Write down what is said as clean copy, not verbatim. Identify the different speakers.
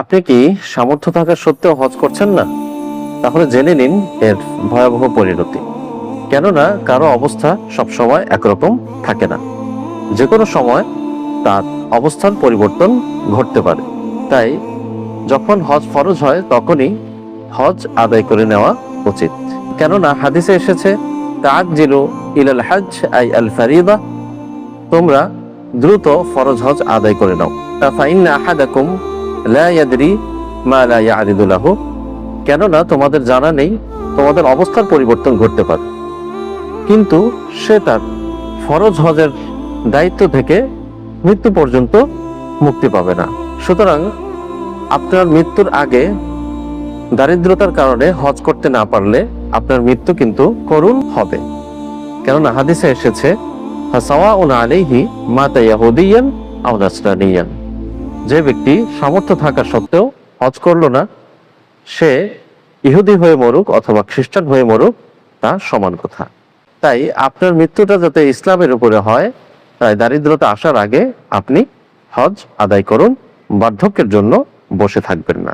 Speaker 1: আপনি কি সামর্থ্য থাকা সত্ত্বেও হজ করছেন না? তাহলে জেনে নিন এর ভয়াবহ পরিণতি। কেননা কারো অবস্থা সবসময় একরকম থাকে না, যে কোনো সময় তার অবস্থান পরিবর্তন ঘটতে পারে। তাই যখন হজ ফরজ হয় তখনই হজ আদায় করে নেওয়া উচিত। কেননা হাদিসে এসেছে, তাআজ্জিলু ইলাল হজ আই আল ফারিদা, তোমরা দ্রুত ফরজ হজ আদায় করে নাও। ফাইন্না আহাদাকুম লা ইয়াদরি মা লা ইয়ারিদু লাহু, কেননা তোমাদের জানা নেই তোমাদের অবস্থার পরিবর্তন ঘটতে পারে, কিন্তু সে তার ফরজ হজের দায়িত্ব থেকে মৃত্যু পর্যন্ত মুক্তি পাবে না। সুতরাং আপনার মৃত্যুর আগে দারিদ্রতার কারণে হজ করতে না পারলে আপনার মৃত্যু কিন্তু করুণ হবে। কেননা হাদিসে এসেছে, ফাসাওয়াউন আলাইহি মাতা ইয়াহুদিয়ান আও নাসরানিয়ান, যে ব্যক্তি সামর্থ্য থাকা সত্ত্বেও হজ করলো না, সে ইহুদি হয়ে মরুক অথবা খ্রিস্টান হয়ে মরুক, তা সমান কথা। তাই আপনার মৃত্যুটা যাতে ইসলামের উপরে হয়, তাই দারিদ্রতা আসার আগে আপনি হজ আদায় করুন, বার্ধক্যের জন্য বসে থাকবেন না।